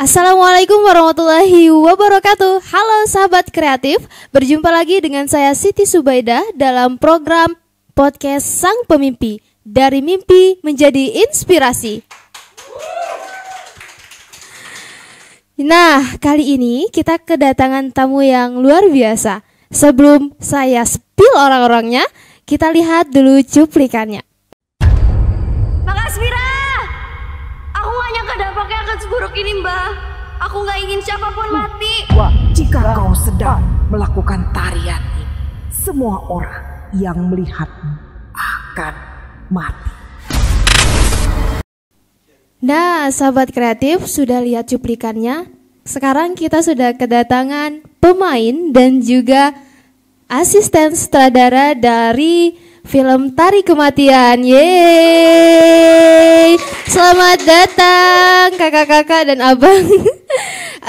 Assalamualaikum warahmatullahi wabarakatuh. Halo sahabat kreatif, berjumpa lagi dengan saya Siti Subaidah dalam program podcast Sang Pemimpi, dari mimpi menjadi inspirasi. Nah, kali ini kita kedatangan tamu yang luar biasa. Sebelum saya spill orang-orangnya, kita lihat dulu cuplikannya. Makasih Mira, aku gak nyangka dampaknya akan seburuk ini Mbah. Aku gak ingin siapapun mati. Jika kau sedang melakukan tarian ini, semua orang yang melihatmu akan mati. Nah, sahabat kreatif sudah lihat cuplikannya. Sekarang kita sudah kedatangan pemain dan juga asisten sutradara dari film Tari Kematian. Yeay! Selamat datang kakak-kakak dan abang.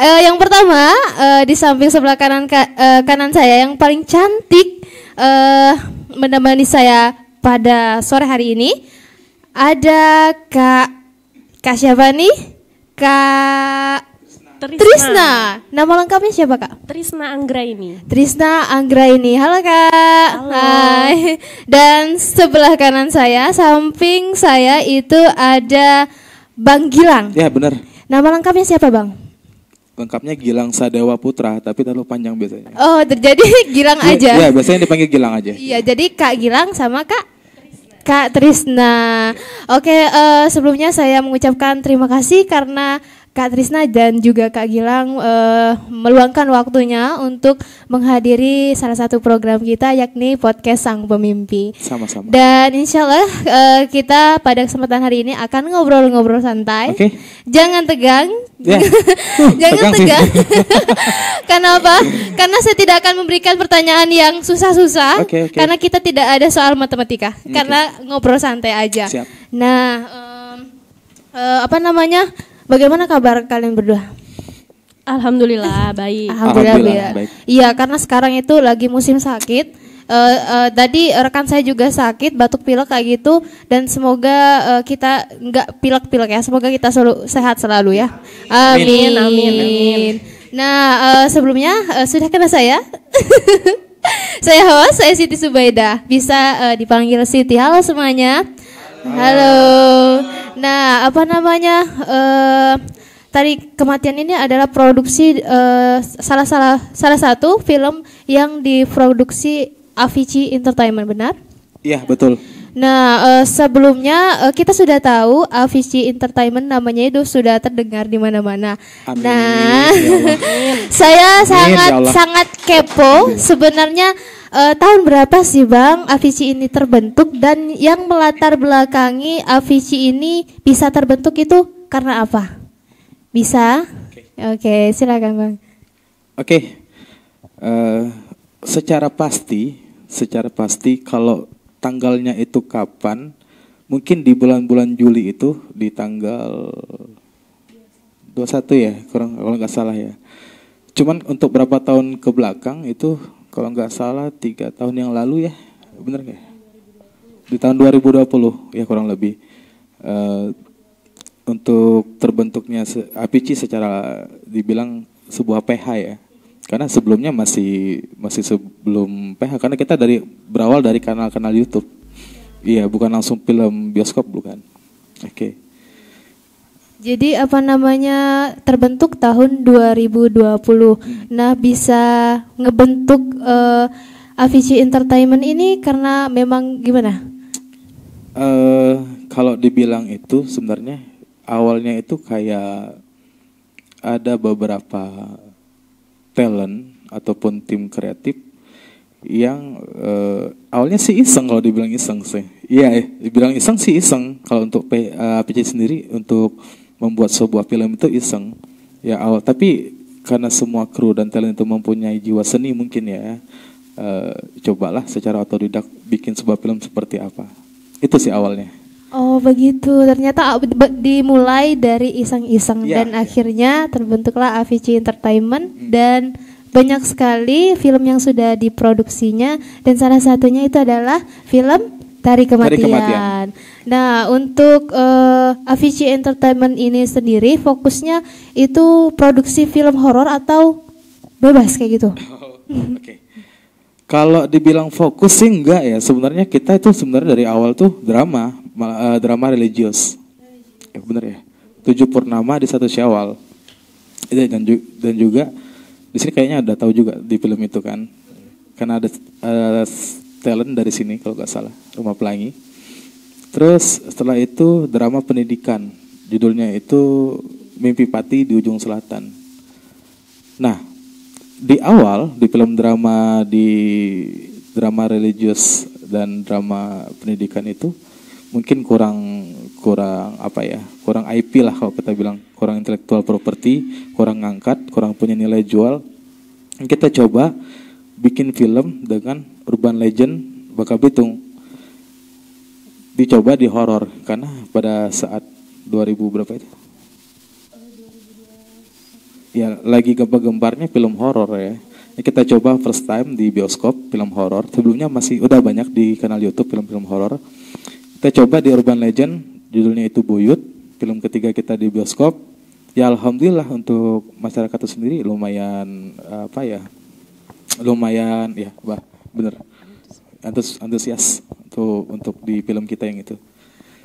Yang pertama, di samping sebelah kanan saya yang paling cantik menemani saya pada sore hari ini ada Kak siapa nih? Kak Trisna. Nama lengkapnya siapa Kak? Trisna Anggraini. Trisna Anggraini. Halo Kak. Halo. Hai. Dan sebelah kanan saya, samping saya itu ada Bang Gilang. Ya benar. Nama lengkapnya siapa Bang? Lengkapnya Gilang Sadewa Putra, tapi terlalu panjang biasanya. Oh, terjadi Gilang aja. Iya, biasanya dipanggil Gilang aja. Iya, jadi Kak Gilang sama Kak Trisna. Oke, sebelumnya saya mengucapkan terima kasih karena Kak Trisna dan juga Kak Gilang meluangkan waktunya untuk menghadiri salah satu program kita, yakni podcast Sang Pemimpi. Sama-sama. Dan insya Allah kita pada kesempatan hari ini akan ngobrol-ngobrol santai. Oke. Jangan tegang. Ya. Jangan tegang. Karena apa? Karena saya tidak akan memberikan pertanyaan yang susah-susah. Oke. Karena kita tidak ada soal matematika. Karena ngobrol santai aja. Siap. Nah, bagaimana kabar kalian berdua? Alhamdulillah baik. Alhamdulillah. Baik. Iya, karena sekarang itu lagi musim sakit. Tadi rekan saya juga sakit, batuk pilek kayak gitu, dan semoga kita nggak pilek-pilek ya. Semoga kita selalu sehat selalu ya. Amin. Amin. Nah, sebelumnya sudah kenal saya. Saya host, saya Siti Subaidah. Bisa dipanggil Siti. Halo semuanya. Halo. Nah, Tari Kematian ini adalah produksi salah satu film yang diproduksi Avicii Entertainment, benar? Iya, betul. Nah, sebelumnya kita sudah tahu Avicii Entertainment namanya itu sudah terdengar di mana-mana. Amin. Nah, Ya saya Allah. sangat kepo sebenarnya. Tahun berapa sih Bang Avicii ini terbentuk, dan yang melatar belakangi Avicii ini bisa terbentuk itu karena apa? Bisa? Oke, silakan Bang. Oke. Secara pasti kalau tanggalnya itu kapan? Mungkin di bulan-bulan Juli itu di tanggal 21 ya, kalau nggak salah ya. Cuman untuk berapa tahun ke belakang itu kalau nggak salah 3 tahun yang lalu ya, bener nggak? Di tahun 2020 ya kurang lebih. Untuk terbentuknya Avicii secara dibilang sebuah PH ya. Karena sebelumnya masih sebelum PH, karena kita berawal dari kanal-kanal YouTube. Iya, bukan langsung film bioskop, bukan. Oke. Jadi terbentuk tahun 2020. Nah, bisa ngebentuk Avicii Entertainment ini karena memang gimana? Kalau dibilang itu sebenarnya awalnya itu kayak ada beberapa talent ataupun tim kreatif yang awalnya sih iseng, kalau dibilang iseng sih. Iya, dibilang iseng sih iseng. Kalau untuk Avicii sendiri untuk membuat sebuah film itu iseng. Ya awal, tapi karena semua kru dan talent itu mempunyai jiwa seni mungkin ya. Cobalah secara otodidak bikin sebuah film seperti apa. Itu sih awalnya. Oh begitu, ternyata dimulai dari iseng-iseng dan akhirnya terbentuklah Avicii Entertainment dan banyak sekali film yang sudah diproduksinya dan salah satunya itu adalah film Tari Kematian. Kematian. Nah, untuk Avicii Entertainment ini sendiri fokusnya itu produksi film horor atau bebas kayak gitu? Oke. Kalau dibilang fokus sih enggak ya. Sebenarnya kita itu sebenarnya dari awal tuh drama religius. Ya, bener ya. 7 purnama di 1 Syawal. Dan juga di sini kayaknya udah tahu juga di film itu kan. Karena ada talent dari sini kalau nggak salah, Rumah Pelangi. Terus setelah itu drama pendidikan. Judulnya itu Mimpi Pati di Ujung Selatan. Nah, di awal di film drama religius dan drama pendidikan itu mungkin kurang IP lah kalau kita bilang, kurang intellectual property, kurang ngangkat, kurang punya nilai jual. Kita coba bikin film dengan urban legend Baka Belitung. Dicoba di horor karena pada saat 2000 berapa itu? Ya, lagi gembar-gembarnya film horor ya. Kita coba first time di bioskop film horor. Sebelumnya udah banyak di kanal YouTube film-film horor. Kita coba di urban legend, judulnya itu Buyut, film ketiga kita di bioskop. Ya alhamdulillah untuk masyarakat itu sendiri lumayan bener antusias untuk di film kita yang itu.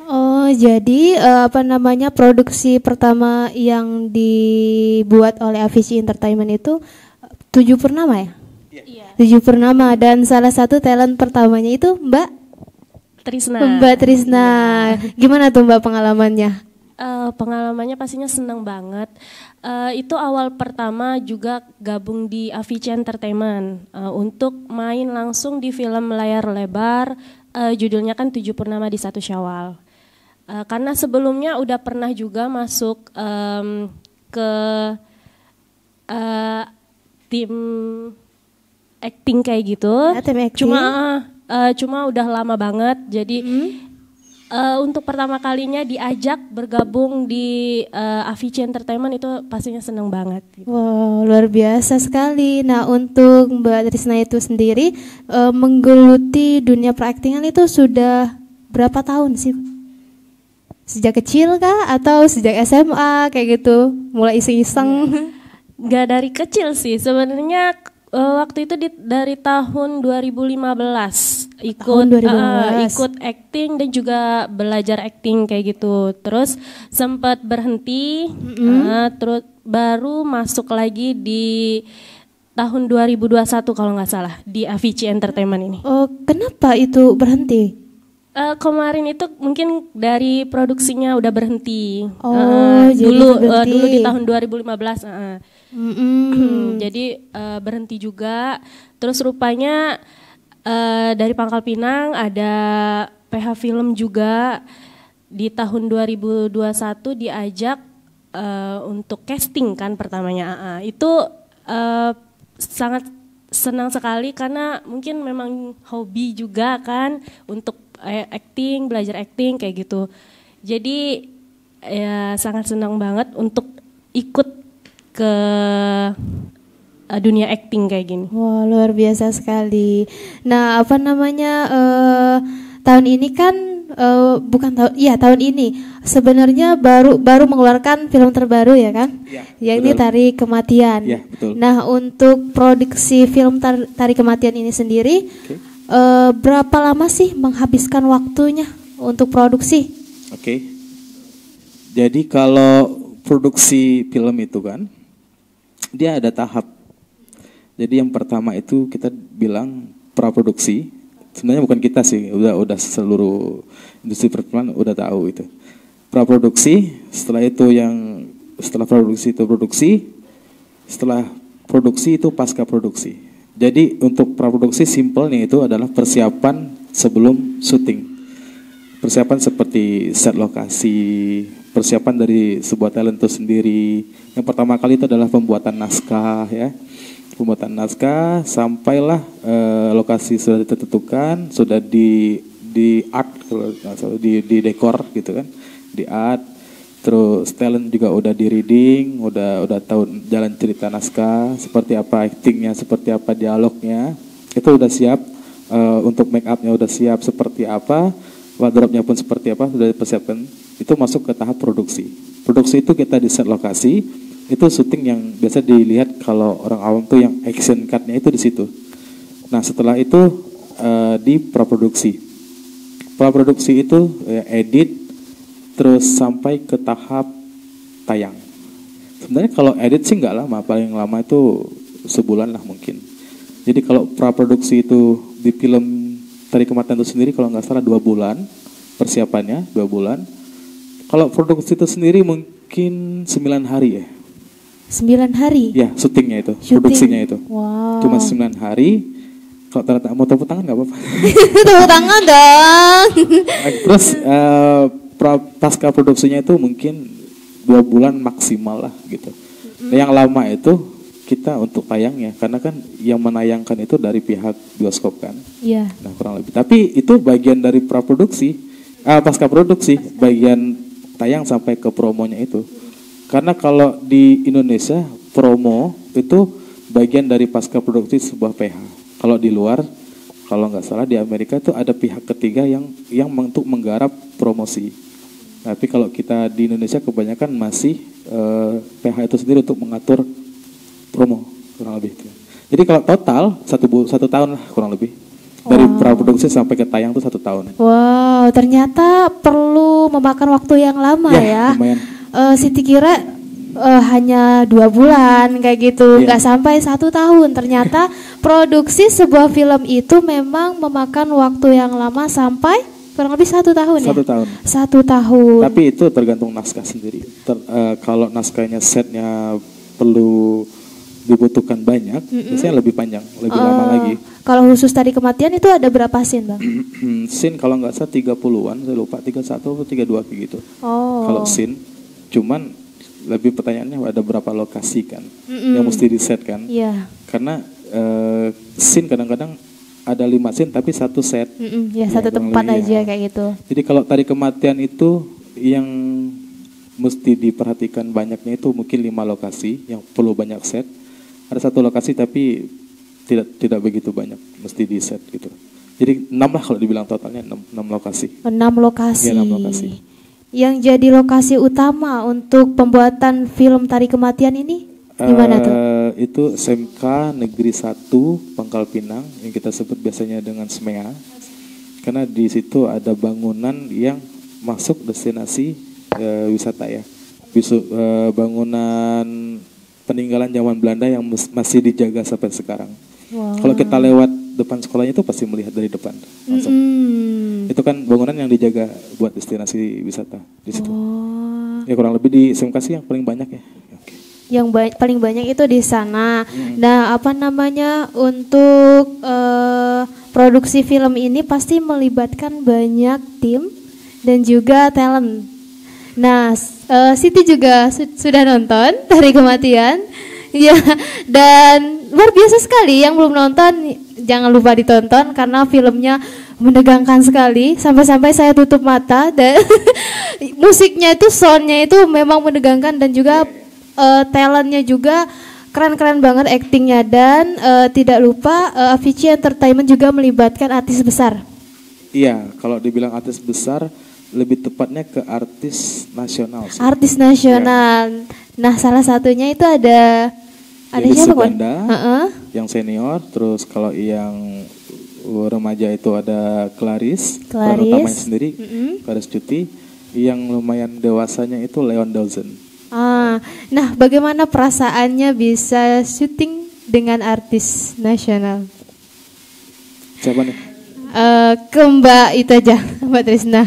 Oh, jadi produksi pertama yang dibuat oleh Avicii Entertainment itu 7 purnama ya? Iya. 7 purnama, dan salah satu talent pertamanya itu Mbak Trisna. Gimana tuh Mbak pengalamannya? Pengalamannya pastinya senang banget. Itu awal pertama juga gabung di Avicii Entertainment untuk main langsung di film layar lebar. Judulnya kan 7 Purnama di 1 Syawal. Karena sebelumnya udah pernah juga masuk ke tim acting kayak gitu. Tim acting. Cuma udah lama banget, jadi untuk pertama kalinya diajak bergabung di Avicii Entertainment itu pastinya senang banget. Wow, luar biasa sekali. Nah, untuk Mbak Trisna itu sendiri menggeluti dunia peraktingan itu sudah berapa tahun sih? Sejak kecil kah atau sejak SMA kayak gitu? Mulai iseng-iseng? Gak dari kecil sih, sebenarnya waktu itu dari tahun 2015 ikut acting dan juga belajar acting kayak gitu. Terus sempat berhenti, terus baru masuk lagi di tahun 2021 kalau nggak salah di Avicii Entertainment ini. Oh, kenapa itu berhenti? Kemarin itu mungkin dari produksinya udah berhenti. Jadi dulu di tahun 2015. Jadi berhenti juga. Terus rupanya dari Pangkal Pinang ada PH Film juga di tahun 2021 diajak untuk casting kan pertamanya. Itu sangat senang sekali karena mungkin memang hobi juga kan untuk acting, belajar acting kayak gitu. Jadi ya sangat senang banget untuk ikut ke dunia acting kayak gini. Wah, luar biasa sekali. Nah, tahun ini kan tahun ini sebenarnya baru mengeluarkan film terbaru ya kan? Ya, ini Tari Kematian. Ya, betul. Nah, untuk produksi film Tari Kematian ini sendiri berapa lama sih menghabiskan waktunya untuk produksi? Oke. Jadi kalau produksi film itu kan dia ada tahap. Jadi yang pertama itu kita bilang praproduksi. Sebenarnya bukan kita sih, udah seluruh industri perfilman udah tahu itu. Praproduksi, setelah produksi itu produksi, setelah produksi itu pasca produksi. Jadi untuk praproduksi simpelnya itu adalah persiapan sebelum syuting. Persiapan seperti set lokasi, persiapan dari sebuah talent itu sendiri. Yang pertama kali itu adalah pembuatan naskah ya. Pembuatan naskah sampailah lokasi sudah ditentukan, sudah di art, di dekor gitu kan. Di art. Terus talent juga udah di reading, udah tahu jalan cerita naskah, seperti apa actingnya, seperti apa dialognya, itu udah siap. untuk make upnya udah siap seperti apa, wardrobe-nya pun seperti apa sudah dipersiapkan, itu masuk ke tahap produksi. Produksi itu kita di set lokasi, itu syuting yang biasa dilihat kalau orang awam tuh yang action cut-nya itu di situ. Nah setelah itu di praproduksi. Praproduksi itu edit terus sampai ke tahap tayang. Sebenarnya kalau edit sih nggak lama, paling lama itu sebulan lah mungkin. Jadi kalau praproduksi itu di film Tari Kematian itu sendiri kalau nggak salah 2 bulan persiapannya, 2 bulan. Kalau produksi itu sendiri mungkin 9 hari ya. 9 hari? Ya, syutingnya itu, produksinya itu. Wow. Cuma 9 hari. Kalau ternyata mau tepuk tangan nggak apa-apa. Tepuk tangan dong. Terus pasca produksinya itu mungkin 2 bulan maksimal lah gitu. Yang lama itu kita untuk tayangnya, karena kan yang menayangkan itu dari pihak bioskop kan. Iya. Nah kurang lebih. Tapi itu bagian dari praproduksi, pasca produksi, bagian tayang sampai ke promonya itu. Karena kalau di Indonesia promo itu bagian dari pasca produksi sebuah PH. Kalau di luar, kalau nggak salah di Amerika itu ada pihak ketiga yang untuk menggarap promosi. Tapi kalau kita di Indonesia kebanyakan masih PH itu sendiri untuk mengatur promo kurang lebih itu. Jadi kalau total 1 tahun lah kurang lebih dari praproduksi sampai ke tayang itu 1 tahun. Wow, ternyata perlu memakan waktu yang lama ya. Lumayan. Siti kira hanya 2 bulan kayak gitu, nggak sampai 1 tahun. Ternyata produksi sebuah film itu memang memakan waktu yang lama sampai kurang lebih 1 tahun ya. 1 tahun. 1 tahun. Tapi itu tergantung naskah sendiri. Kalau naskahnya setnya perlu dibutuhkan banyak, biasanya lebih panjang, lebih lama lagi. Kalau khusus Tari Kematian itu ada berapa scene bang? Scene kalau nggak salah 30-an, saya lupa 31 atau 32 gitu. Kalau scene, cuman lebih pertanyaannya ada berapa lokasi kan yang mesti di set kan? Iya. Karena scene kadang-kadang ada 5 scene tapi 1 set. Ya satu tempat aja kayak gitu. Jadi kalau Tari Kematian itu yang mesti diperhatikan banyaknya itu mungkin 5 lokasi yang perlu banyak set. Ada 1 lokasi tapi tidak begitu banyak mesti di set gitu. Jadi 6 lah kalau dibilang totalnya 6 lokasi. 6 lokasi. Ya, 6 lokasi. Yang jadi lokasi utama untuk pembuatan film Tari Kematian ini di mana tuh? Itu SMK Negeri 1 Pangkal Pinang yang kita sebut biasanya dengan SMEA. Karena di situ ada bangunan yang masuk destinasi wisata ya. Bangunan peninggalan zaman Belanda yang masih dijaga sampai sekarang. Wow. Kalau kita lewat depan sekolahnya itu pasti melihat dari depan langsung. Itu kan bangunan yang dijaga buat destinasi wisata di situ. Ya kurang lebih di SMK sih yang paling banyak ya. Okay. Yang paling banyak itu di sana. Nah, apa namanya untuk produksi film ini pasti melibatkan banyak tim dan juga talent. Nah, Siti juga sudah nonton Tari Kematian, ya, dan luar biasa sekali. Yang belum nonton jangan lupa ditonton karena filmnya menegangkan sekali. Sampai-sampai saya tutup mata dan musiknya itu, soundnya itu memang menegangkan dan juga talentnya juga keren-keren banget aktingnya dan tidak lupa Avicii Entertainment juga melibatkan artis besar. Iya, kalau dibilang artis besar lebih tepatnya ke artis nasional sih. Artis nasional. Ya. Nah, salah satunya itu ada siapa kan? Yang senior, terus kalau yang remaja itu ada Clarice. Peran utamanya sendiri, Clarice Cuti. Yang lumayan dewasanya itu Leon Dawson. Nah, bagaimana perasaannya bisa syuting dengan artis nasional? Siapa nih? Ke Mbak itu aja, Mbak Trisna.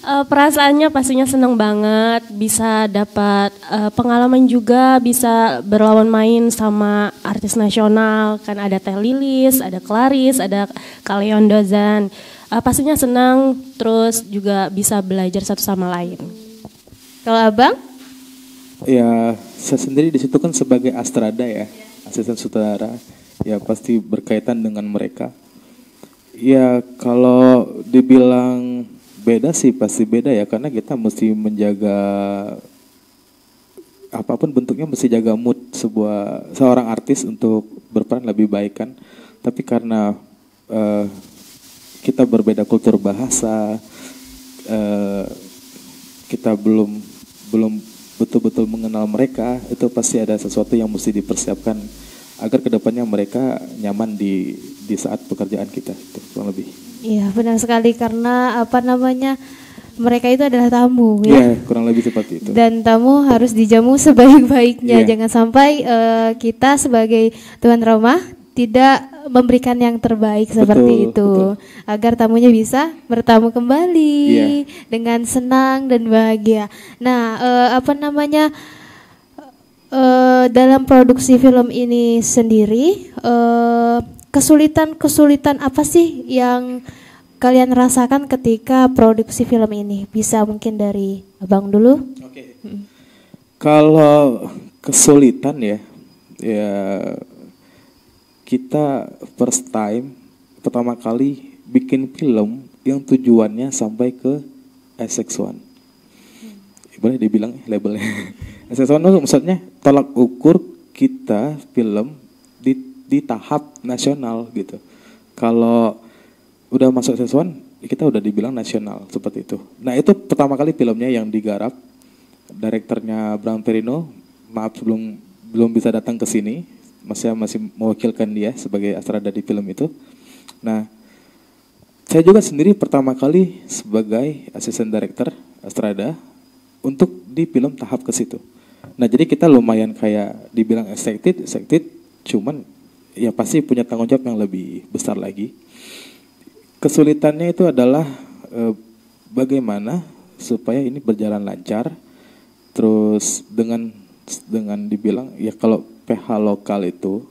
Perasaannya pastinya senang banget, bisa dapat pengalaman juga, bisa berlawan main sama artis nasional, kan ada Teh Lilis, ada Clarice, ada Leon Dawson. Pastinya senang, terus juga bisa belajar satu sama lain. Kalau abang? Ya, saya sendiri di situ kan sebagai astrada ya, asisten sutradara, ya pasti berkaitan dengan mereka. Ya kalau dibilang beda sih pasti beda ya, karena kita mesti menjaga apapun bentuknya, mesti jaga mood seorang artis untuk berperan lebih baik kan. Tapi karena kita berbeda kultur bahasa, kita belum betul-betul mengenal mereka, itu pasti ada sesuatu yang mesti dipersiapkan agar kedepannya mereka nyaman di saat pekerjaan kita, itu kurang lebih. Iya, benar sekali, karena mereka itu adalah tamu, ya. Kurang lebih seperti itu. Dan tamu harus dijamu sebaik-baiknya. Yeah. Jangan sampai kita sebagai tuan rumah tidak memberikan yang terbaik seperti itu, agar tamunya bisa bertamu kembali dengan senang dan bahagia. Nah, dalam produksi film ini sendiri, kesulitan apa sih yang kalian rasakan ketika produksi film ini? Bisa mungkin dari Abang dulu. Oke. Kalau kesulitan ya kita pertama kali bikin film yang tujuannya sampai ke SX1. Boleh dibilang labelnya. SX1 itu maksudnya tolak ukur kita film di tahap nasional gitu. Kalau udah masuk SX1, kita udah dibilang nasional seperti itu. Nah, itu pertama kali filmnya yang digarap. Direkturnya Bram Perino, maaf belum bisa datang ke sini. Masih mewakilkan dia sebagai Astrada di film itu. Nah, saya juga sendiri pertama kali sebagai asisten director Astrada untuk di film tahap ke situ. Nah, jadi kita lumayan kayak dibilang excited, cuman ya pasti punya tanggung jawab yang lebih besar lagi. Kesulitannya itu adalah bagaimana supaya ini berjalan lancar. Terus dengan dibilang ya kalau PH lokal itu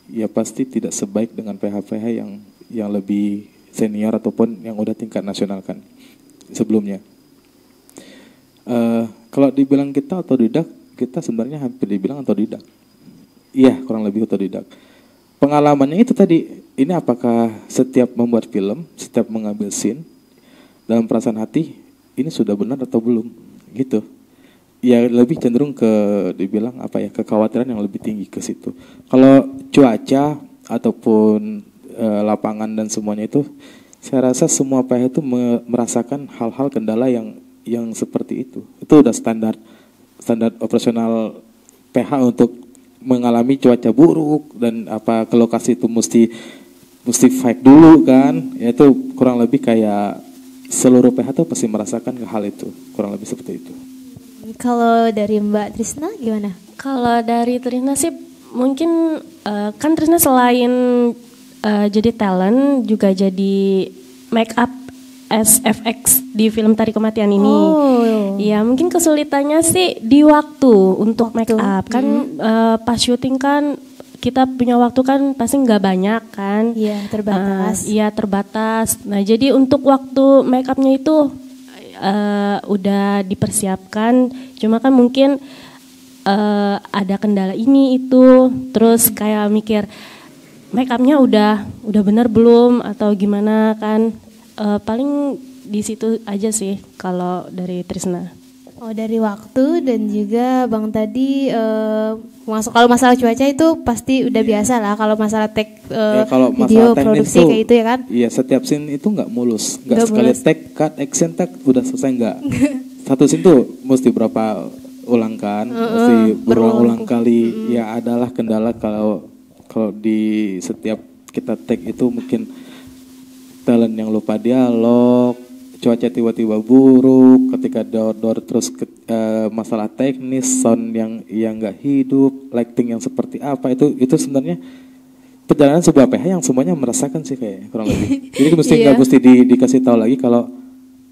ya pasti tidak sebaik dengan PH-PH yang lebih senior ataupun yang udah tingkat nasional kan sebelumnya. Kalau dibilang kita otodidak, kita sebenarnya hampir dibilang otodidak. Iya, kurang lebih otodidak. Pengalamannya itu tadi, ini apakah setiap membuat film, setiap mengambil scene dalam perasaan hati ini sudah benar atau belum gitu. Ya lebih cenderung ke dibilang kekhawatiran yang lebih tinggi ke situ. Kalau cuaca ataupun lapangan dan semuanya itu, saya rasa semua PH itu merasakan hal-hal kendala yang seperti itu. Itu udah standar operasional PH untuk mengalami cuaca buruk dan ke lokasi itu mesti fight dulu kan. Ya itu kurang lebih kayak seluruh PH tuh pasti merasakan hal itu. Kurang lebih seperti itu. Kalau dari Mbak Trisna gimana? Kalau dari Trisna sih mungkin kan Trisna selain jadi talent juga jadi make up SFX di film Tari Kematian ini. Ya mungkin kesulitannya sih di waktu untuk make up kan pas syuting kan kita punya waktu kan pasti nggak banyak kan. Iya terbatas. Iya terbatas. Nah jadi untuk waktu make upnya itu udah dipersiapkan, cuma kan mungkin ada kendala ini itu, terus kayak mikir make upnya udah benar belum atau gimana kan, paling di situ aja sih kalau dari Trisna. Oh dari waktu dan juga Bang tadi kalau masalah cuaca itu pasti udah biasa lah, kalau masalah kalau video masalah produksi itu, kayak itu ya kan? Iya setiap scene itu nggak mulus, nggak sekali take cut action take udah selesai nggak. Satu scene tuh mesti berapa ulang kan, mesti berulang-ulang kali. Ya adalah kendala kalau di setiap kita take itu mungkin talent yang lupa dialog, cuaca tiba-tiba buruk, ketika door terus masalah teknis, sound yang nggak hidup, lighting yang seperti apa, itu sebenarnya perjalanan sebuah PH yang semuanya merasakan sih kayak kurang lebih. Jadi nggak mesti dikasih tahu lagi kalau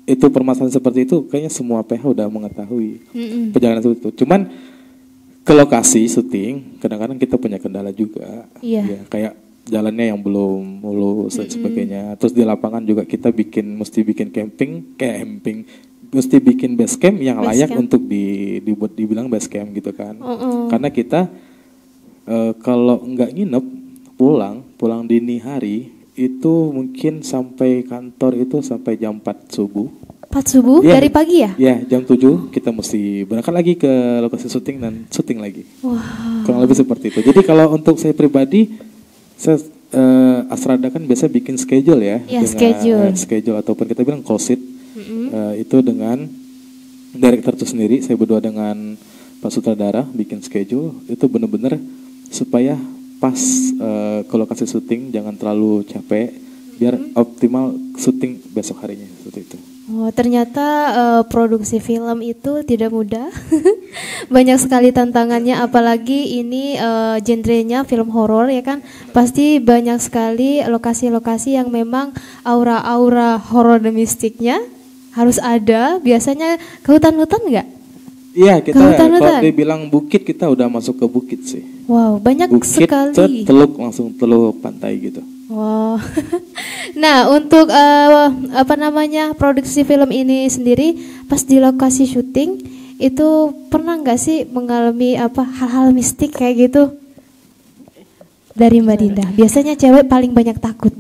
itu permasalahan seperti itu, kayaknya semua PH udah mengetahui perjalanan itu. Cuman ke lokasi syuting kadang-kadang kita punya kendala juga, ya, kayak jalannya yang belum mulus dan sebagainya. Terus di lapangan juga kita mesti bikin camping, mesti bikin base camp yang layak untuk dibilang base camp gitu kan. Karena kita kalau nggak nginep pulang dini hari itu mungkin sampai kantor itu sampai jam 4 subuh. 4 subuh ya, dari pagi ya? Ya jam 7 kita mesti berangkat lagi ke lokasi syuting dan syuting lagi. Kurang lebih seperti itu. Jadi kalau untuk saya pribadi, saya Asrada kan biasa bikin schedule ya, Ya, dengan schedule. ataupun kita bilang call sheet. Itu dengan director itu sendiri, saya berdua dengan Pak Sutradara bikin schedule itu benar-benar supaya pas ke lokasi syuting jangan terlalu capek, biar optimal syuting besok harinya seperti itu. Oh, ternyata produksi film itu tidak mudah. Banyak sekali tantangannya, apalagi ini genrenya film horor ya kan. Pasti banyak sekali lokasi-lokasi yang memang aura-aura horor dan mistiknya harus ada. Biasanya ke hutan-hutan enggak? Iya, kita kalau hutan-hutan. dibilang bukit kita udah masuk ke bukit sih. Wow, banyak Bukit, sekali. teluk langsung teluk pantai gitu. Wow. Nah, untuk produksi film ini sendiri pas di lokasi syuting itu pernah nggak sih mengalami hal-hal mistik kayak gitu? Dari Mbak Dinda. Biasanya cewek paling banyak takut.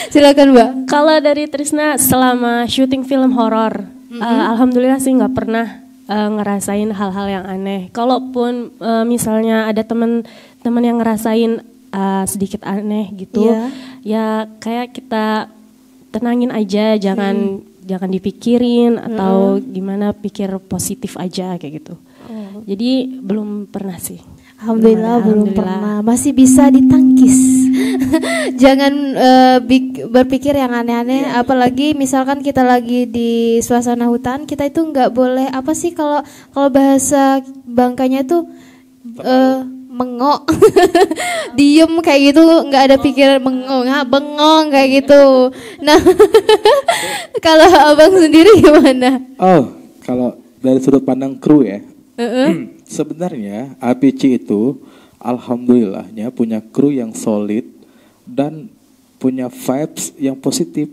Silakan, Mbak. Kalau dari Trisna selama syuting film horor, alhamdulillah sih nggak pernah ngerasain hal-hal yang aneh. Kalaupun misalnya ada teman-teman yang ngerasain sedikit aneh gitu, ya kayak kita tenangin aja, jangan dipikirin atau gimana, pikir positif aja kayak gitu. Jadi belum pernah sih. Alhamdulillah belum pernah, masih bisa ditangkis. Jangan berpikir yang aneh-aneh, apalagi misalkan kita lagi di suasana hutan, kita itu nggak boleh kalau bahasa Bangkanya itu mengok, diem kayak gitu, nggak ada pikir bengong kayak gitu. Nah, kalau abang sendiri gimana? Oh, kalau dari sudut pandang kru ya, sebenarnya APC itu alhamdulillahnya punya kru yang solid dan punya vibes yang positif.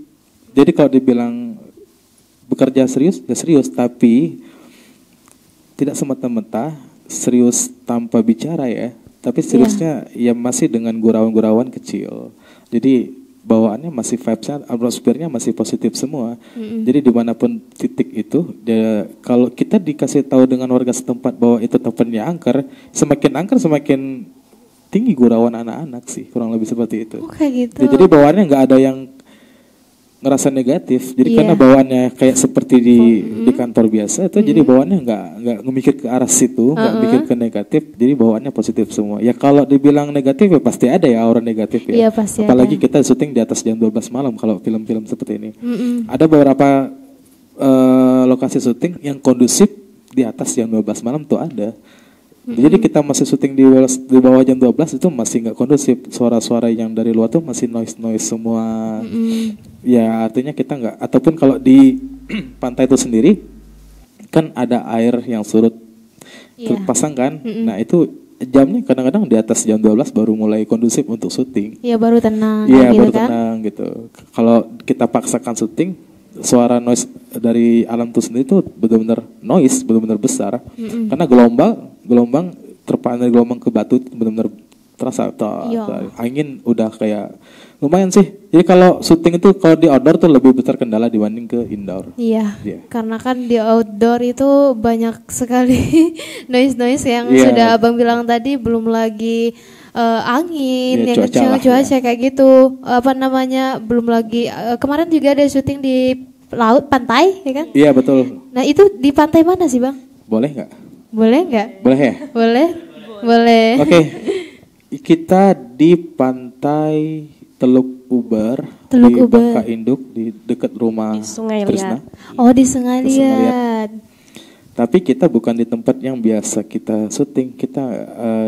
Jadi kalau dibilang bekerja serius, ya serius, tapi tidak semata-mata serius tanpa bicara ya, tapi seriusnya ya masih dengan gurauan-gurauan kecil. Jadi bawaannya masih vibesnya, atmosfernya masih positif semua. Jadi dimanapun titik itu, kalau kita dikasih tahu dengan warga setempat bahwa itu tempatnya angker semakin tinggi gurauan anak-anak sih, kurang lebih seperti itu. Kayak gitu. Jadi bawaannya nggak ada yang ngerasa negatif, jadi karena bawaannya kayak seperti di kantor biasa itu, jadi bawaannya nggak mikir ke arah situ, nggak mikir ke negatif, jadi bawaannya positif semua. Ya kalau dibilang negatif ya pasti ada ya aura negatif ya. Pasti apalagi ada. kita syuting di atas jam 12 malam kalau film-film seperti ini. Ada beberapa lokasi syuting yang kondusif di atas jam 12 malam tuh ada. Jadi kita masih syuting di bawah jam 12 itu masih nggak kondusif, suara-suara yang dari luar tuh masih noise semua. Ya artinya kita nggak, ataupun kalau di pantai itu sendiri kan ada air yang surut terpasang kan. Nah itu jamnya kadang-kadang di atas jam 12 baru mulai kondusif untuk syuting. Iya, baru tenang. Iya, gitu baru kan? tenang gitu. Kalau kita paksakan syuting, suara noise dari alam itu sendiri itu benar-benar noise, benar-benar besar. Karena gelombang terpaan dari gelombang ke batu benar-benar terasa. Angin udah kayak lumayan sih. Jadi kalau syuting itu kalau di outdoor tuh lebih besar kendala dibanding ke indoor. Iya. Karena kan di outdoor itu banyak sekali noise yang sudah abang bilang tadi, belum lagi angin yang cuaca kayak gitu. Belum lagi kemarin juga ada syuting di laut, pantai ya kan? Iya betul. Nah itu di pantai mana sih bang? Boleh nggak? Boleh nggak? Boleh ya? Boleh. Oke. Kita di pantai Teluk Uber di Bangka Induk, di dekat rumah Trisna. Oh di Sungai Liat. Tapi kita bukan di tempat yang biasa kita syuting. Kita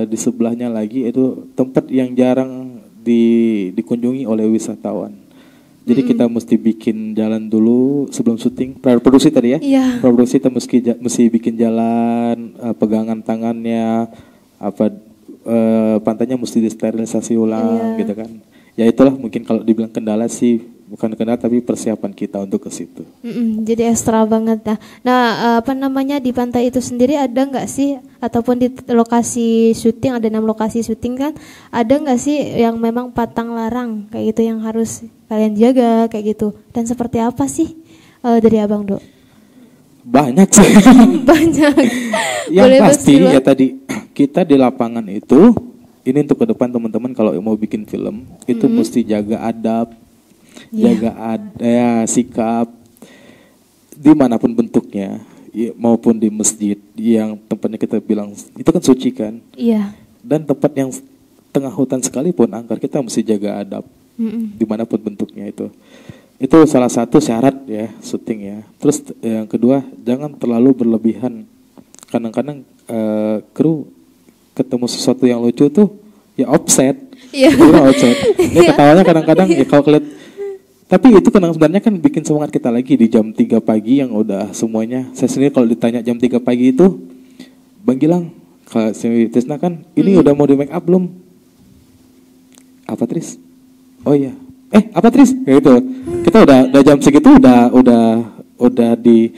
di sebelahnya lagi itu tempat yang jarang dikunjungi oleh wisatawan. Jadi kita mesti bikin jalan dulu sebelum syuting. Produksi tadi ya. Produksi kita mesti bikin jalan, pegangan tangannya, pantainya mesti disterilisasi ulang gitu kan. Ya itulah mungkin kalau dibilang kendala sih, bukan kendala tapi persiapan kita untuk ke situ. Jadi ekstra banget ya. Nah, di pantai itu sendiri ada nggak sih, ataupun di lokasi syuting, ada 6 lokasi syuting kan, ada nggak sih yang memang patang larang kayak gitu yang harus kalian jaga kayak gitu? Dan seperti apa sih dari Abang Do? Banyak sih. Banyak. Yang pasti ya tadi kita di lapangan itu ini untuk ke depan teman-teman kalau mau bikin film itu mesti jaga adab, sikap dimanapun bentuknya, maupun di masjid yang tempatnya kita bilang itu kan suci kan. Iya. Dan tempat yang tengah hutan sekalipun angker, kita mesti jaga adab dimanapun bentuknya itu. Itu salah satu syarat ya syuting ya. Terus yang kedua, jangan terlalu berlebihan. Kadang-kadang kru ketemu sesuatu yang lucu tuh ya offset. Iya. Offset. Ini ketawanya kadang-kadang ya kalau kelihat. Tapi itu kan sebenarnya kan bikin semangat kita lagi di jam 3 pagi yang udah semuanya. Saya sendiri kalau ditanya jam 3 pagi itu, Bang Gilang, kalau si Trisna kan, ini udah mau di make up belum? Apa Tris? Oh iya. Apa Tris? Kayak gitu. Kita udah jam segitu udah di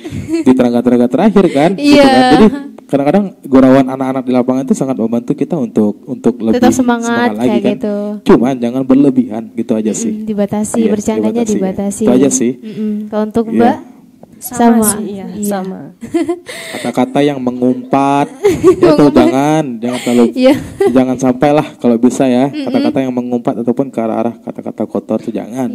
tenaga terakhir kan. Iya. Gitu kan? Jadi kadang-kadang gurauan anak-anak di lapangan itu sangat membantu kita untuk lebih tetap semangat lagi kayak kan. gitu. Cuman jangan berlebihan gitu aja sih. Dibatasi, Iya, bercandanya dibatasi. Itu aja sih. Kalau untuk Iya. Mbak sama. sih, sama. Kata-kata yang mengumpat itu jangan terlalu jangan sampailah kalau bisa ya kata-kata yang mengumpat ataupun ke arah kata-kata kotor itu jangan.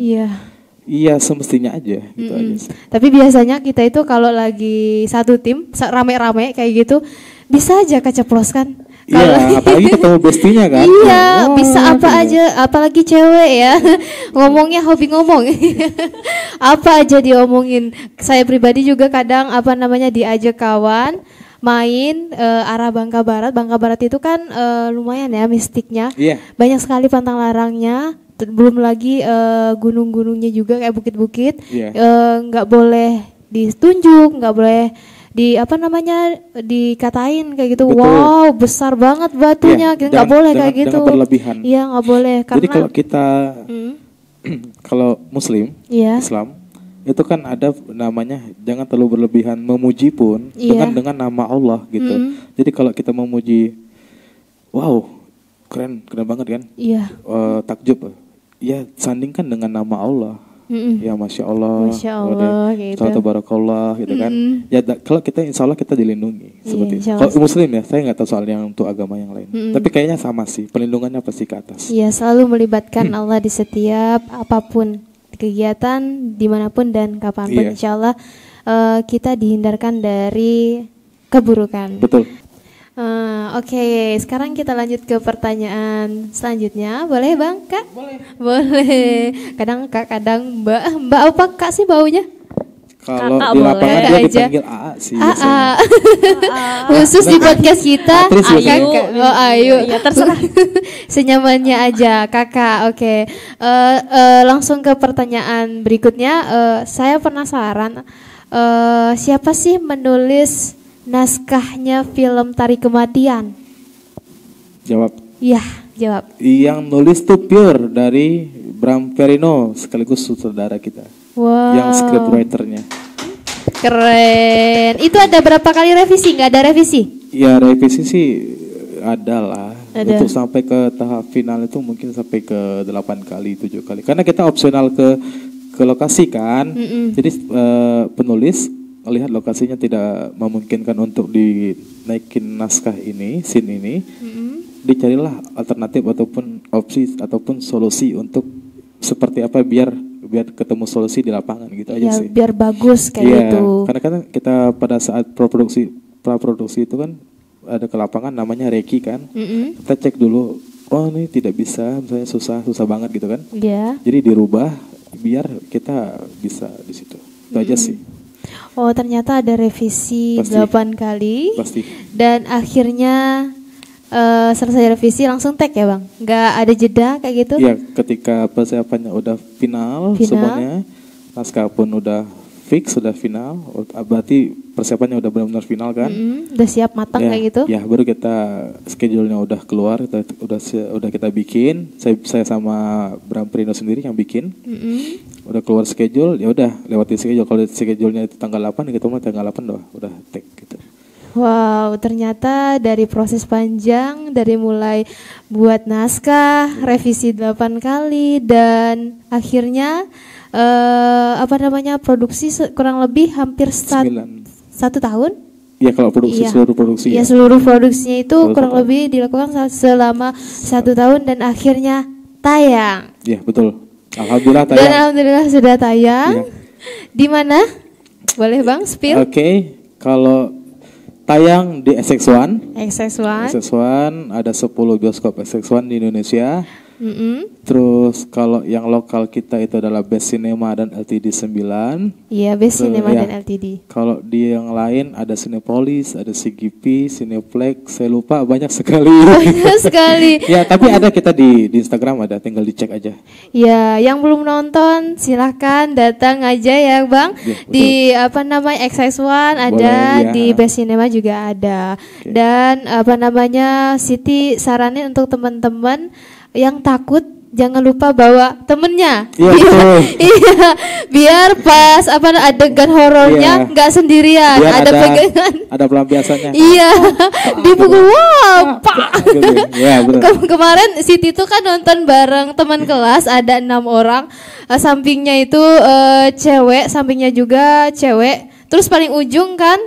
Iya semestinya aja gitu aja sih. Tapi biasanya kita itu kalau lagi satu tim rame-rame kayak gitu bisa aja keceplos kan. Iya, apalagi ketemu bestinya kan. Iya, bisa apa aja, apalagi cewek ya. Ngomongnya hobi ngomong. Apa aja diomongin. Saya pribadi juga kadang diajak kawan main arah Bangka Barat. Bangka Barat itu kan lumayan ya mistiknya. Iya. Banyak sekali pantang larangnya. Belum lagi gunung-gunungnya juga kayak bukit-bukit. Nggak boleh ditunjuk, nggak boleh dikatain kayak gitu. Betul. Wow, besar banget batunya. Kita nggak boleh kayak gitu. Jangan berlebihan. Iya, nggak boleh karena jadi kalau kita kalau Muslim, Islam itu kan ada namanya jangan terlalu berlebihan memuji pun dengan nama Allah gitu. Jadi kalau kita memuji, wow, keren banget kan? Iya. Takjub. Ya sandingkan dengan nama Allah. Ya Masya Allah gitu. Tabarakallah gitu kan. Ya kalau kita insya Allah kita dilindungi seperti itu. Kalau Muslim ya, saya nggak tahu soal yang untuk agama yang lain. Tapi kayaknya sama sih, perlindungannya pasti ke atas. Iya, selalu melibatkan Allah di setiap apapun kegiatan dimanapun dan kapanpun. Insya Allah kita dihindarkan dari keburukan. Betul. Oke, sekarang kita lanjut ke pertanyaan selanjutnya. Boleh Bang, Kak? Boleh. Kadang Kak, kadang Mbak apa Kak sih baunya? Kalau di lapangan dia dipanggil AA sih. AA. Khusus di podcast kita Ayu. Ya terserah. Senyamannya aja Kakak. Oke. Langsung ke pertanyaan berikutnya. Saya penasaran siapa sih menulis naskahnya film Tari Kematian? Jawab. Iya, jawab. Yang nulis tuh pure dari Bram Perino sekaligus sutradara kita. Wow. Yang scriptwriternya. Keren. Itu ada berapa kali revisi? Nggak ada revisi? Ya revisi sih ada lah. Ada. Untuk sampai ke tahap final itu mungkin sampai ke 8 kali, 7 kali. Karena kita opsional ke lokasi kan. Jadi penulis melihat lokasinya tidak memungkinkan untuk dinaikin naskah ini, scene ini, dicarilah alternatif ataupun opsi ataupun solusi untuk seperti apa biar ketemu solusi di lapangan gitu aja sih. Biar bagus kayak gitu. Karena kan kita pada saat praproduksi itu kan ada ke lapangan namanya reki kan, kita cek dulu, oh ini tidak bisa, misalnya susah banget gitu kan. Iya. Jadi dirubah biar kita bisa di situ. Itu aja sih. Oh ternyata ada revisi 8 kali. Pasti. Dan akhirnya selesai revisi langsung tag ya Bang? Nggak ada jeda kayak gitu? Iya, ketika persiapannya udah final semuanya, naskah pun udah fix, sudah final, berarti persiapannya udah benar-benar final kan? Udah siap matang kayak gitu? Ya, baru kita schedule-nya udah keluar, udah kita bikin. Saya sama Bram Perino sendiri yang bikin. Udah keluar schedule, ya udah lewati schedule. Kalau schedule-nya itu tanggal 8, kita mulai tanggal 8 udah tag gitu. Wow, ternyata dari proses panjang, dari mulai buat naskah, revisi 8 kali, dan akhirnya produksi kurang lebih hampir 1 tahun? Ya kalau produksi, seluruh produksi. Iya, seluruh produksinya itu kurang lebih dilakukan selama 1 tahun dan akhirnya tayang. Iya betul. Alhamdulillah tayang. Dan alhamdulillah sudah tayang. Iya. Di mana? Boleh Bang spill? Oke, kalau tayang di SX1. XX1. SX1 ada 10 bioskop SX1 di Indonesia. Terus kalau yang lokal kita itu adalah Best Cinema dan LTD 9. Iya, Best Cinema ya. dan LTD. Kalau di yang lain ada Cinepolis, ada CGV, Cineplex, saya lupa banyak sekali. Banyak sekali. Ya, tapi ada kita di Instagram ada, tinggal dicek aja. Ya, yang belum nonton silahkan datang aja ya Bang. Ya, di XX1 ada, boleh, ya. di Best Cinema juga ada. Oke. Dan Siti saranin untuk teman-teman yang takut jangan lupa bawa temennya. Iya, betul. Iya, biar pas adegan horornya Iya. nggak sendirian, Biar ada pegangan. ada pelampiasannya. Iya, dipukul wow, pak. Ya, benar. Kemarin Siti tuh kan nonton bareng teman kelas, ada 6 orang. Sampingnya itu cewek, sampingnya juga cewek. Terus paling ujung kan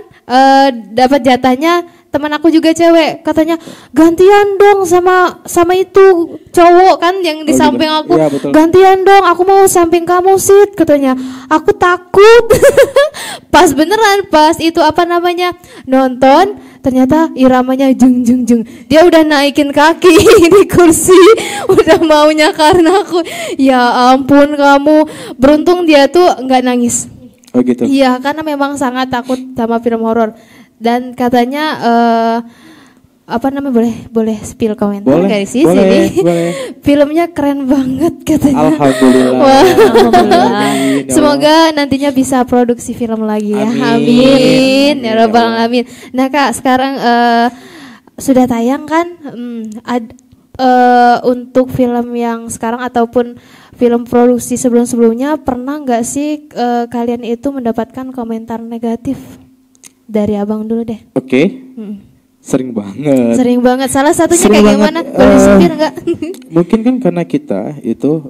dapat jatahnya teman aku juga cewek, katanya gantian dong sama itu cowok kan yang di Oh, samping gitu. aku. Iya, betul. Gantian dong, aku mau samping kamu Sit, katanya. Aku takut. Pas beneran, pas itu nonton, ternyata iramanya jeng jeng jeng. Dia udah naikin kaki di kursi, udah maunya karena aku. Ya ampun kamu, beruntung dia tuh nggak nangis. Oh gitu. Iya, karena memang sangat takut sama film horor. Dan katanya boleh spill komentar Boleh, nggak sih boleh, sini? boleh. Filmnya keren banget katanya. Alhamdulillah. Wah. Alhamdulillah. Amin, ya Semoga nantinya bisa produksi film lagi ya. Amin. Amin. Ya Amin, Rabbal ya Allah. alamin. Nah Kak, sekarang sudah tayang kan untuk film yang sekarang ataupun film produksi sebelum-sebelumnya, pernah nggak sih kalian itu mendapatkan komentar negatif? Dari Abang dulu deh. Oke. Sering banget. Sering banget. Salah satunya Sering kayak banget, gimana? Boleh spill nggak? Mungkin kan karena kita itu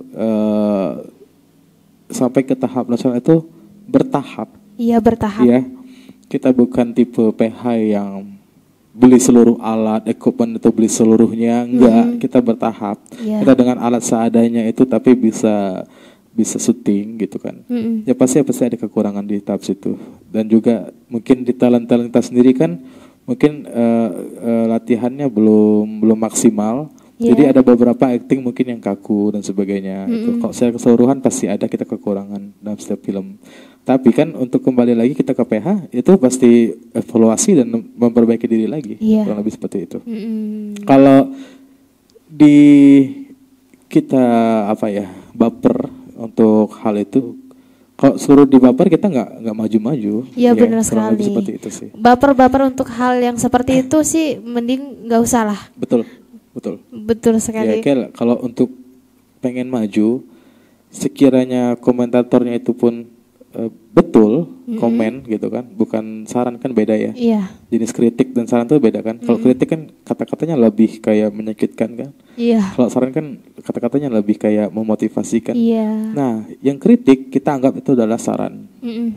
sampai ke tahap nasional itu bertahap. Iya, bertahap. Ya, kita bukan tipe PH yang beli seluruh alat, equipment itu beli seluruhnya, enggak. Kita bertahap. Iya. Kita dengan alat seadanya itu tapi bisa syuting gitu kan. Ya pasti ada kekurangan di tahap situ. Dan juga mungkin di talent kita sendiri kan mungkin latihannya belum maksimal. Yeah. Jadi ada beberapa acting mungkin yang kaku dan sebagainya. Itu kalau secara keseluruhan pasti ada kita kekurangan dalam setiap film. Tapi kan untuk kembali lagi kita ke PH itu pasti evaluasi dan memperbaiki diri lagi. Yeah. Kurang lebih seperti itu. Kalau di kita baper untuk hal itu, kalau suruh di baper kita nggak maju-maju. Iya, Ya, benar kurang lebih sekali. seperti itu sih. Baper-baper untuk hal yang seperti itu sih mending nggak usah lah. Betul sekali. Ya, kayak kalau untuk pengen maju, sekiranya komentatornya itu pun betul komen gitu kan, bukan saran, kan beda ya. Iya. Jenis kritik dan saran tuh beda kan. Kalau kritik kan kata-katanya lebih kayak menyakitkan kan. Iya. Kalau saran kan kata-katanya lebih kayak memotivasikan. Iya. Nah, yang kritik kita anggap itu adalah saran.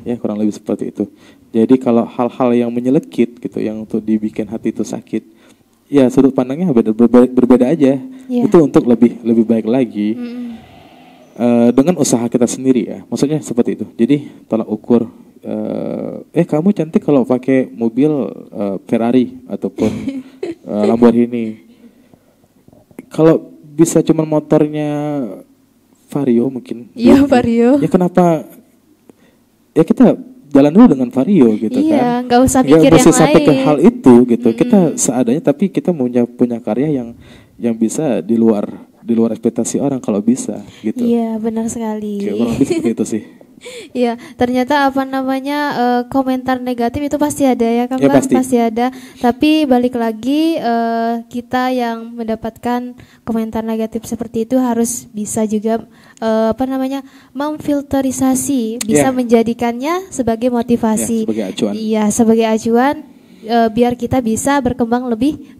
Ya, kurang lebih seperti itu. Jadi kalau hal-hal yang menyelekit gitu, yang untuk dibikin hati itu sakit, ya sudut pandangnya berbeda aja. Iya. Itu untuk lebih baik lagi. Dengan usaha kita sendiri ya. Maksudnya seperti itu. Jadi tolak ukur. Kamu cantik kalau pakai mobil Ferrari ataupun Lamborghini. Kalau bisa cuman motornya Vario mungkin. Iya, Vario. Ya kenapa? Ya kita jalan dulu dengan Vario gitu kan. Iya, nggak usah Nggak mikir mesti yang sampai ke lain. hal itu gitu. Kita seadanya tapi kita punya karya yang bisa di luar ekspektasi orang kalau bisa gitu. Iya, benar sekali. Kayak kurang lebih seperti itu sih. Iya, ternyata komentar negatif itu pasti ada ya kan, Ya, Bang? pasti. Pasti ada. Tapi balik lagi kita yang mendapatkan komentar negatif seperti itu harus bisa juga memfilterisasi, bisa Ya. menjadikannya sebagai motivasi. Ya, sebagai acuan. Iya, sebagai acuan. biar kita bisa berkembang lebih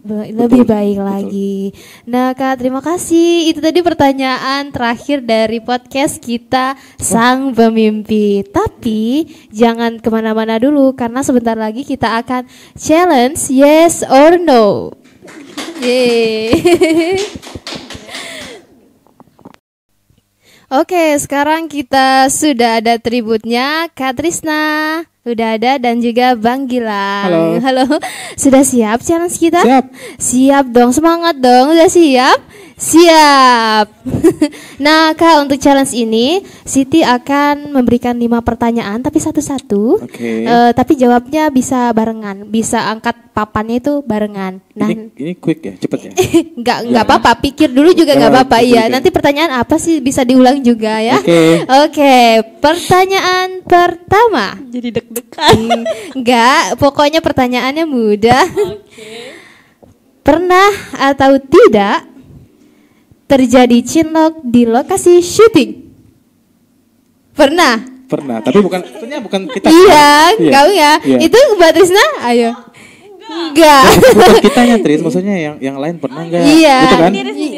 baik lagi. Nah Kak, terima kasih. Itu tadi pertanyaan terakhir dari podcast kita Sang Pemimpi. Tapi jangan kemana-mana dulu karena sebentar lagi kita akan challenge yes or no. Yeay. Oke, sekarang kita sudah ada tributnya Kak Trisna, udah ada, dan juga Bang Gilang. Halo. Sudah siap challenge kita? Siap dong, semangat dong. Udah siap? Siap. Nah Kak, untuk challenge ini Siti akan memberikan 5 pertanyaan tapi satu-satu. Tapi jawabnya bisa barengan, bisa angkat papannya itu barengan. Nah, ini quick ya, cepet ya? Enggak apa-apa, pikir dulu juga enggak apa-apa. Iya, nanti pertanyaan apa sih bisa diulang juga ya. Oke, pertanyaan pertama. Jadi deg-degan. Enggak, pokoknya pertanyaannya mudah. Pernah atau tidak terjadi cinlok di lokasi syuting? Pernah, tapi bukan kita. Iya, kau ya. Itu Mbak Trisna, ayo. Enggak. Bukan kitanya Tris, maksudnya yang lain pernah enggak? Iya. Gitu kan?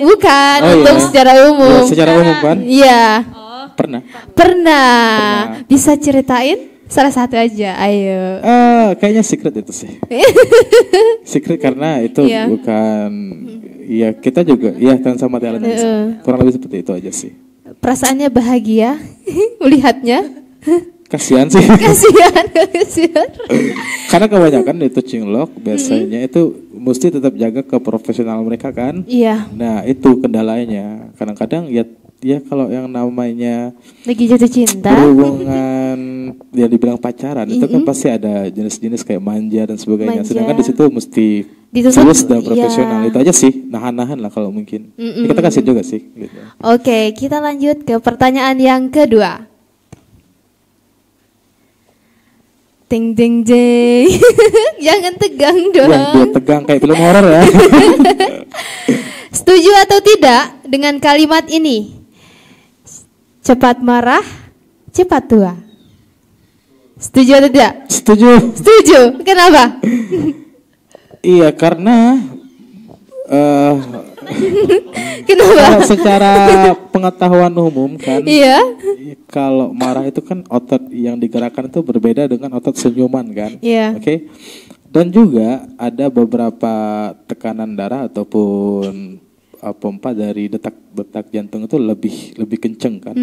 Bukan, untuk secara umum. Secara umum kan? Iya. Pernah. Bisa ceritain salah satu aja, ayo. Kayaknya secret itu sih. Secret karena itu bukan. Iya, kita juga kan sama talent. Kurang lebih seperti itu aja sih. Perasaannya bahagia melihatnya. Kasihan sih. Kasihan. Karena kebanyakan itu cinlok biasanya itu mesti tetap jaga ke profesional mereka kan. Iya. Nah itu kendalanya. Kadang-kadang ya kalau yang namanya lagi jatuh cinta, berhubungan yang dibilang pacaran itu kan pasti ada jenis-jenis kayak manja dan sebagainya. Sedangkan di situ mesti serius dan profesional. Itu aja sih, nahan-nahan lah kalau mungkin. Kita kasih juga sih. Gitu. Oke, kita lanjut ke pertanyaan yang kedua. Ding ding ding. Jangan tegang dong. Dia tegang kayak film horor ya. Setuju atau tidak dengan kalimat ini? Cepat marah, cepat tua. Setuju atau tidak? Setuju. Kenapa? Iya, karena kenapa? Secara pengetahuan umum kan. Iya. Kalau marah itu kan otot yang digerakkan itu berbeda dengan otot senyuman kan. Iya. Oke. Dan juga ada beberapa tekanan darah ataupun pompa dari detak jantung itu lebih kenceng kan.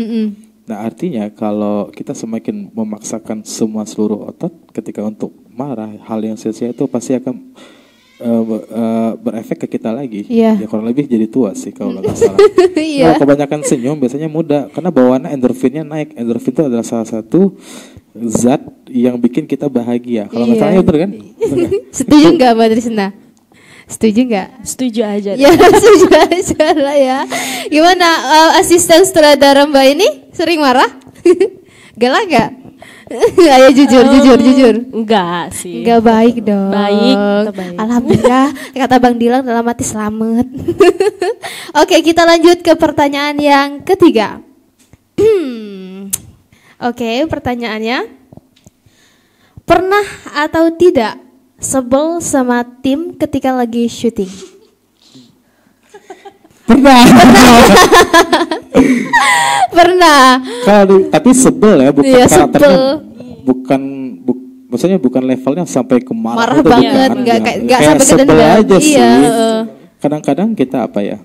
Nah artinya kalau kita semakin memaksakan seluruh otot ketika untuk marah, hal yang sia-sia itu pasti akan berefek ke kita lagi. Ya kurang lebih jadi tua sih kalau nggak salah. Kalau kebanyakan senyum biasanya muda karena bawaannya endorfinnya naik. Endorfin itu adalah salah satu zat yang bikin kita bahagia. Kalau nggak salah ya betul kan? Setuju nggak Mbak Trisna? Setuju nggak? Setuju aja. Ya setuju aja lah ya. Gimana asisten sutradara Mbak ini sering marah? Galak nggak? Ayo jujur. Enggak sih. Enggak baik dong. Baik, baik. Alhamdulillah kata Bang Dilang dalam hati selamat. Oke, kita lanjut ke pertanyaan yang ketiga. Oke, pertanyaannya. Pernah atau tidak sebel sama tim ketika lagi syuting? Pernah. Tapi sebel ya, bukan karakternya, sebel. Maksudnya bukan levelnya sampai ke marah banget, nggak sampai ke dendam aja sih. Kadang-kadang kita apa ya?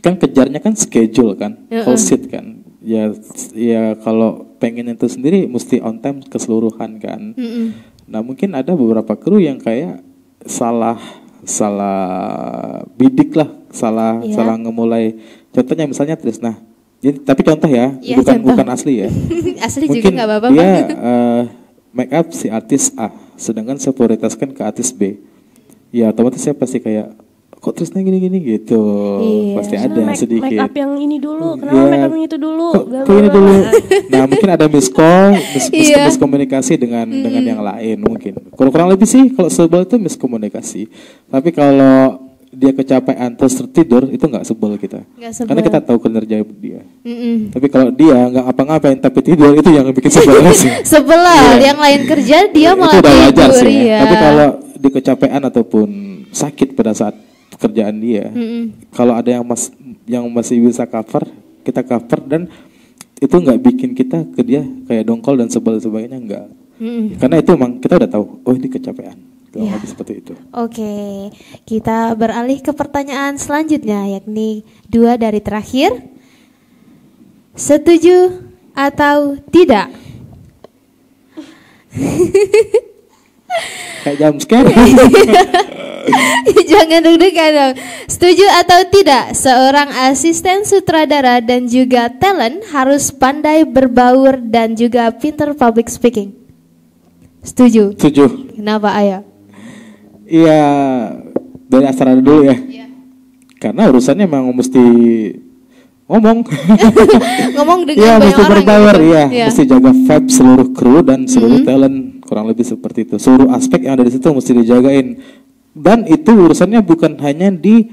Kan kejarnya kan schedule kan, full seat kan. Ya kalau pengen itu sendiri mesti on time keseluruhan kan. Nah mungkin ada beberapa kru yang kayak salah bidik lah, salah ngemulai. Contohnya misalnya Trisna. Tapi contoh ya, bukan asli ya. Asli mungkin juga nggak apa-apa. Dia make up si artis A, sedangkan saya prioritaskan ke artis B. Ya otomatis saya pasti kayak kok Trisna gini-gini gitu. Pasti ada sedikit. Make up yang ini dulu, kenapa make up yang itu dulu? Kok ini dulu. Nah mungkin ada miskomunikasi dengan yang lain mungkin. Kurang lebih sih kalau sebel itu miskomunikasi. Tapi kalau dia kecapean terus tidur itu nggak sebel kita. Nggak sebel. Karena kita tahu kinerja dia. Tapi kalau dia nggak apa-ngapain tapi tidur itu yang bikin sebel sih. Sebel lah, yang lain kerja dia malah itu udah wajar tidur sih. ya. Tapi kalau dia kecapean ataupun sakit pada saat pekerjaan dia, kalau ada yang masih bisa cover, kita cover dan itu nggak bikin kita ke dia kayak dongkol dan sebagainya enggak. Karena itu emang kita udah tahu, oh ini kecapean. Kalau habis seperti itu. Oke, kita beralih ke pertanyaan selanjutnya, yakni 2 dari terakhir. Setuju atau tidak? Kayak jam scare. Jangan deg-degan dong. Setuju atau tidak? Seorang asisten sutradara dan juga talent harus pandai berbaur dan juga pintar public speaking. Setuju? Setuju. Kenapa Ayah? Iya, dari asal dulu ya. Karena urusannya memang mesti ngomong. Ngomong dengan Iya, banyak mesti orang berpower, gitu. iya. Iya. Mesti jaga vibe seluruh kru dan seluruh talent, kurang lebih seperti itu. Seluruh aspek yang ada di situ mesti dijagain. Dan itu urusannya bukan hanya di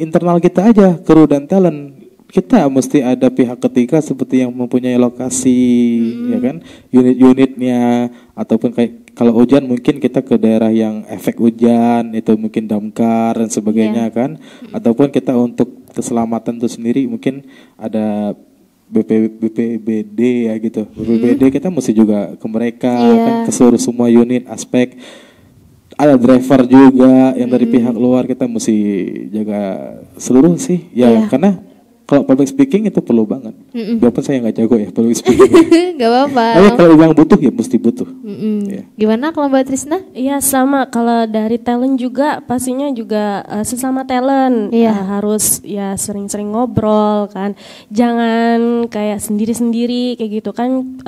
internal kita aja, kru dan talent. Kita mesti ada pihak ketiga seperti yang mempunyai lokasi, ya kan, unit-unitnya, ataupun kayak kalau hujan mungkin kita ke daerah yang efek hujan, itu mungkin damkar dan sebagainya kan, ataupun kita untuk keselamatan itu sendiri mungkin ada BPBD ya gitu, BPBD kita mesti juga ke mereka, kan, ke seluruh semua unit aspek. Ada driver juga yang dari pihak luar, kita mesti jaga seluruh sih, ya karena kalau public speaking itu perlu banget. Walaupun saya nggak jago ya public speaking. Gak apa-apa. Tapi kalau yang butuh ya mesti butuh. Ya. Gimana kalau Mbak Trisna? Iya sama, kalau dari talent juga pastinya juga sesama talent harus ya sering-sering ngobrol kan. Jangan kayak sendiri-sendiri kayak gitu kan,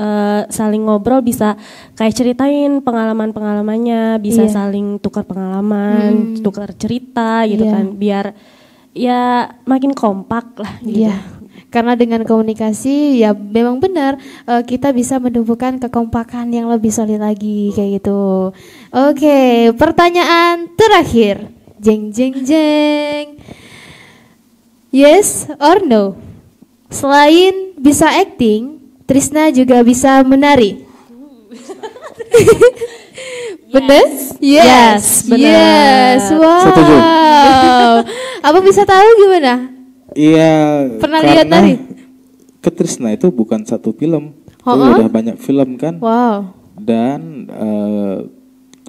saling ngobrol bisa kayak ceritain pengalaman-pengalamannya, bisa saling tukar pengalaman, tukar cerita gitu kan, biar ya makin kompak lah gitu. Iya, karena dengan komunikasi ya memang benar kita bisa menumbuhkan kekompakan yang lebih solid lagi kayak gitu. Oke, pertanyaan terakhir. Jeng jeng jeng. Yes or no? Selain bisa acting, Trisna juga bisa menari. Bener? Yes, benar. Yes, wow. Setuju. Apa bisa tahu gimana? Iya. Pernah lihat nari? Trisna itu bukan satu film, itu udah banyak film kan. Wow. Dan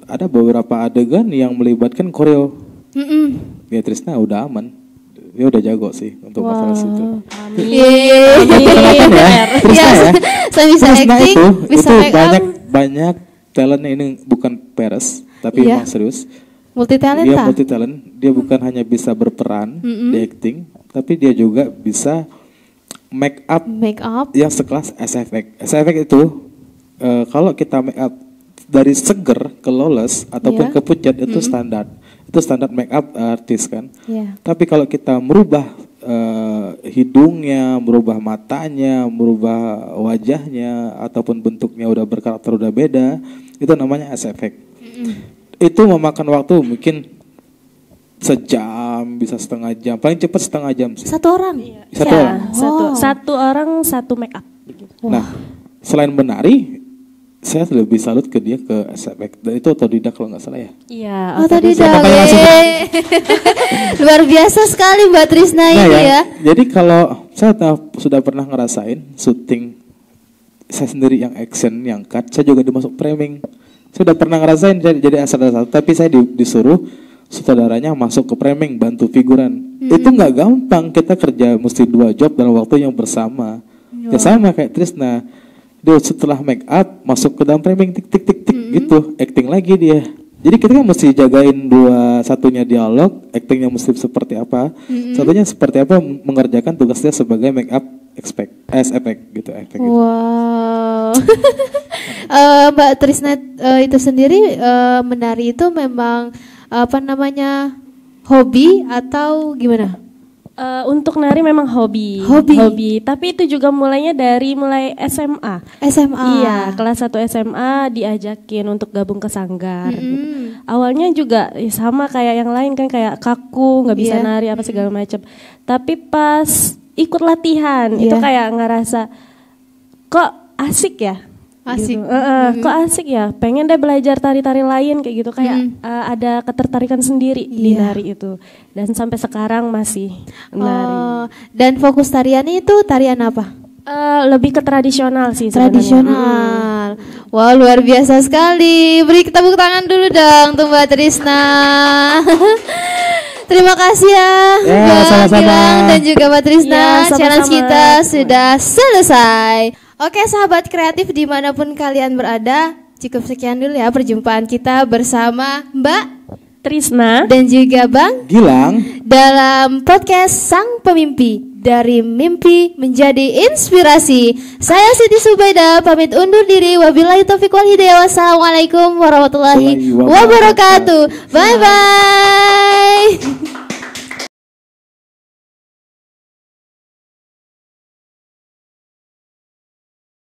ada beberapa adegan yang melibatkan koreo. Ya Trisna udah aman, dia udah jago sih untuk masalah situ. Iya. Trisna ya. Saya bisa Trisna acting, itu bisa make up. banyak talentnya, ini bukan peres tapi memang serius. Multi Dia talenta. multi talent, dia bukan hanya bisa berperan di acting, tapi dia juga bisa make up Make up. yang sekelas SFX. SFX itu kalau kita make up dari seger ke lawless ataupun ke pucat itu standar. Itu standar make up artis kan. Tapi kalau kita merubah hidungnya, merubah matanya, merubah wajahnya ataupun bentuknya udah berkarakter udah beda, itu namanya SFX. Itu memakan waktu mungkin sejam, bisa setengah jam, paling cepat setengah jam sih. Satu orang. Satu orang. Satu orang satu make up. Nah, selain menari, saya lebih salut ke dia ke SFX, dan itu otodidak kalau nggak salah ya. Iya. Otodidak. Luar biasa sekali Mbak Trisna ini ya. Jadi kalau saya sudah pernah ngerasain syuting saya sendiri yang action, yang cut, saya juga dimasuk framing. Saya udah pernah ngerasain jadi asal-asal, tapi saya disuruh sutradaranya masuk ke framing, bantu figuran. Itu nggak gampang, kita kerja mesti 2 job dalam waktu yang bersama. Ya sama kayak Trisna, dia setelah make up masuk ke dalam framing, tik tik tik tik gitu, acting lagi dia. Jadi kita kan mesti jagain satunya dialog, actingnya mesti seperti apa, satunya seperti apa mengerjakan tugasnya sebagai make up efek gitu. Wow. Mbak Trisna itu sendiri menari itu memang apa namanya hobi atau gimana? Untuk nari memang hobi. Tapi itu juga mulai SMA. Iya, kelas 1 SMA diajakin untuk gabung ke sanggar. Gitu. Awalnya juga sama kayak yang lain kan, kayak kaku, nggak bisa nari apa segala macam. Tapi pas ikut latihan itu kayak ngerasa kok asik ya. Gitu. Kok asik ya, pengen deh belajar tari-tari lain kayak gitu, kayak ada ketertarikan sendiri di nari itu, dan sampai sekarang masih nari. Dan fokus tariannya itu tarian apa? Lebih ke tradisional sih sebenarnya. Tradisional. Wah, luar biasa sekali. Beri tepuk tangan dulu dong untuk Mbak Trisna. Terima kasih ya Mbak Gilang dan juga Mbak Trisna. Challenge kita sudah selesai. Oke sahabat kreatif dimanapun kalian berada, cukup sekian dulu ya perjumpaan kita bersama Mbak Trisna dan juga Bang Gilang dalam podcast Sang Pemimpi, dari mimpi menjadi inspirasi. Saya Siti Subaida pamit undur diri. Wabillahi taufiq wal hidayah. Wassalamualaikum warahmatullahi wabarakatuh. Bye bye.